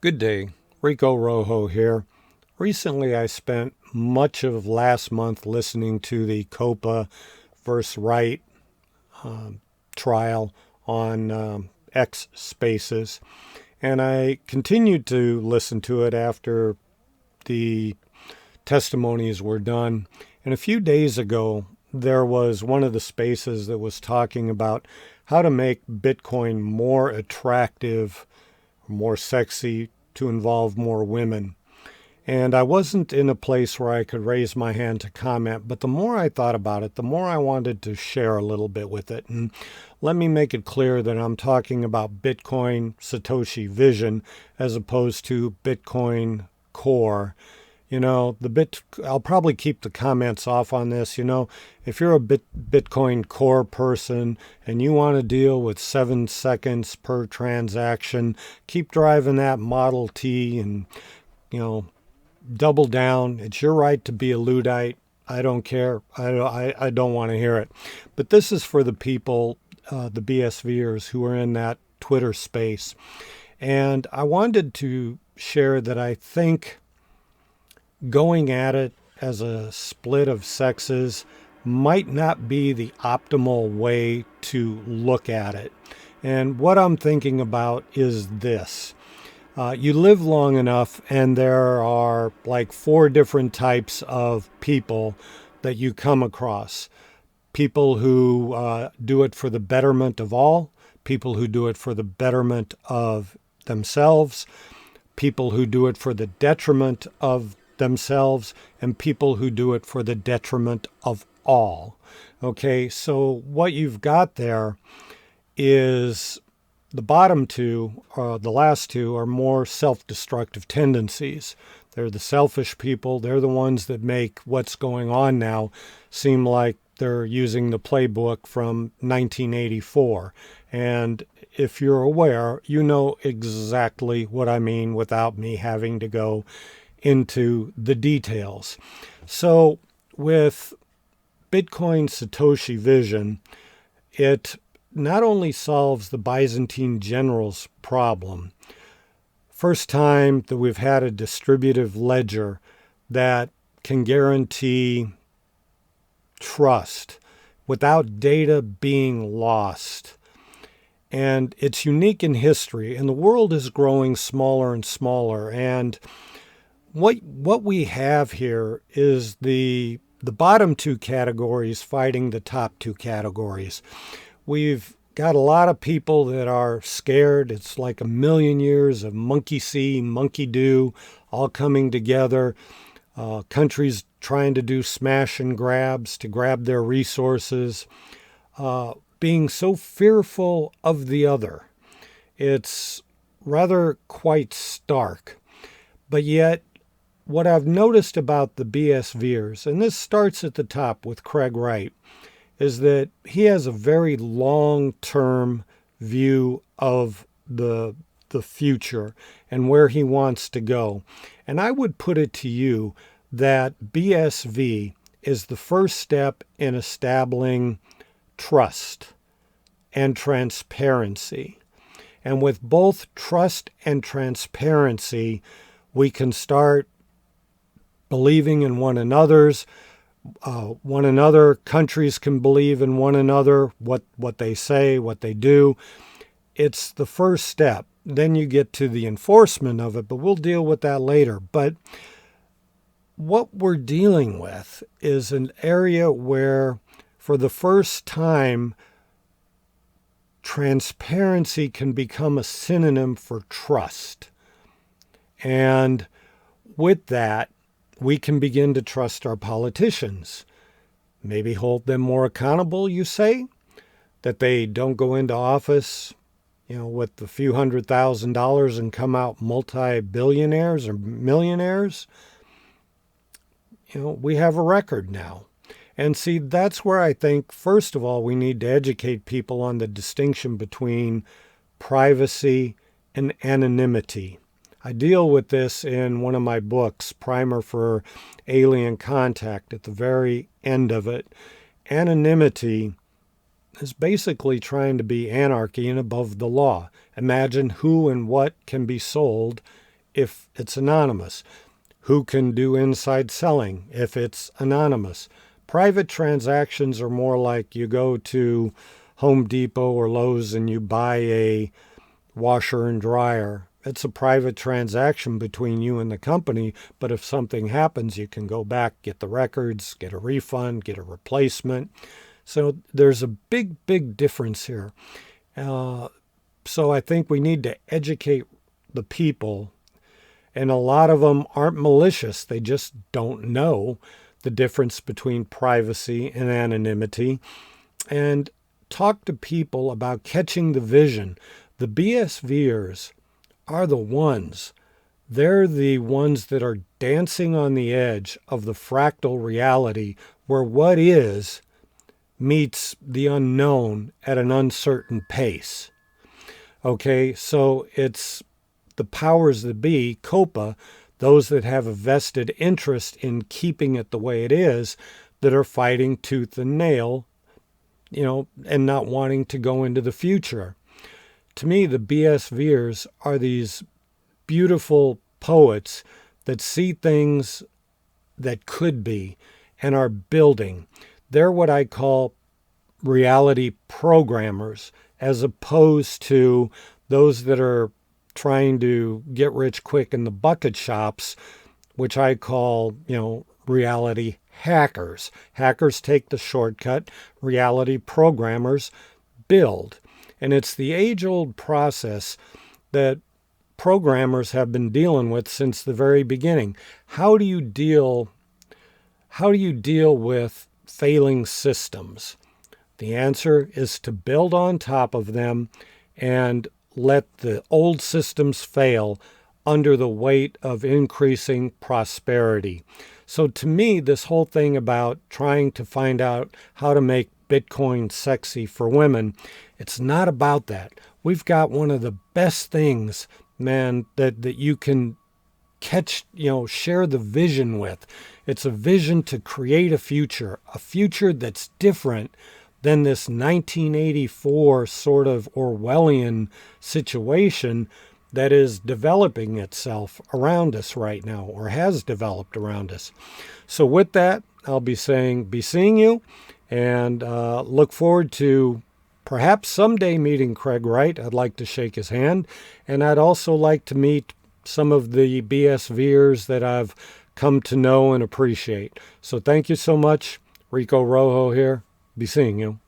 Good day, Rico Rojo here. Recently I spent much of last month listening to the Copa versus Wright trial on X Spaces, and I continued to listen to it after the testimonies were done. And a few days ago, there was one of the spaces that was talking about how to make Bitcoin more attractive, more sexy, to involve more women. And I wasn't in a place where I could raise my hand to comment, but the more I thought about it, the more I wanted to share a little bit with it. And let me make it clear that I'm talking about Bitcoin Satoshi Vision as opposed to Bitcoin Core. I'll probably keep the comments off on this. If you're a Bitcoin Core person and you want to deal with 7 seconds per transaction, keep driving that Model T and, double down. It's your right to be a Luddite. I don't care. I don't want to hear it. But this is for the people, the BSVers who are in that Twitter space. And I wanted to share that I think going at it as a split of sexes might not be the optimal way to look at it. And what I'm thinking about is this. You live long enough and there are like 4 different types of people that you come across. People who do it for the betterment of all, people who do it for the betterment of themselves, people who do it for the detriment of themselves, and people who do it for the detriment of all. Okay, so what you've got there is the bottom two, or the last two, are more self-destructive tendencies. They're the selfish people. They're the ones that make what's going on now seem like they're using the playbook from 1984. And if you're aware, you know exactly what I mean without me having to go into the details. So with Bitcoin Satoshi Vision, it not only solves the Byzantine generals problem, first time that we've had a distributive ledger that can guarantee trust without data being lost. And it's unique in history, and the world is growing smaller and smaller. And what we have here is the bottom 2 categories fighting the top 2 categories. We've got a lot of people that are scared. It's like a million years of monkey see, monkey do, all coming together. Countries trying to do smash and grabs to grab their resources, being so fearful of the other. It's rather quite stark. But yet, what I've noticed about the BSVers, and this starts at the top with Craig Wright, is that he has a very long-term view of the future and where he wants to go. And I would put it to you that BSV is the first step in establishing trust and transparency. And with both trust and transparency, we can start believing in one another's. Countries can believe in one another, what they say, what they do. It's the first step. Then you get to the enforcement of it, but we'll deal with that later. But what we're dealing with is an area where, for the first time, transparency can become a synonym for trust. And with that, we can begin to trust our politicians. Maybe hold them more accountable, you say? That they don't go into office, with a few $100,000 and come out multi-billionaires or millionaires? We have a record now. And see, that's where I think, first of all, we need to educate people on the distinction between privacy and anonymity. I deal with this in one of my books, Primer for Alien Contact, at the very end of it. Anonymity is basically trying to be anarchy and above the law. Imagine who and what can be sold if it's anonymous? Who can do inside selling if it's anonymous? Private transactions are more like you go to Home Depot or Lowe's and you buy a washer and dryer. It's a private transaction between you and the company, but if something happens, you can go back, get the records, get a refund, get a replacement. So there's a big difference here. So I think we need to educate the people, and a lot of them aren't malicious. They just don't know the difference between privacy and anonymity. And talk to people about catching the vision. The BSVers are the ones. They're the ones that are dancing on the edge of the fractal reality where what is meets the unknown at an uncertain pace. Okay, so it's the powers that be, COPA, those that have a vested interest in keeping it the way it is, that are fighting tooth and nail, and not wanting to go into the future. To me, the BSVers are these beautiful poets that see things that could be and are building. They're what I call reality programmers, as opposed to those that are trying to get rich quick in the bucket shops, which I call, reality hackers. Hackers take the shortcut. Reality programmers build. And it's the age-old process that programmers have been dealing with since the very beginning. How do you deal with failing systems? The answer is to build on top of them and let the old systems fail under the weight of increasing prosperity. So to me, this whole thing about trying to find out how to make Bitcoin sexy for women, it's not about that. We've got one of the best things, man, that you can catch, share the vision with. It's a vision to create a future that's different than this 1984 sort of Orwellian situation that is developing itself around us right now, or has developed around us. So with that, I'll be seeing you, and look forward to perhaps someday meeting Craig Wright. I'd like to shake his hand, and I'd also like to meet some of the BSVers that I've come to know and appreciate. So thank you so much. Rico Rojo here. Be seeing you.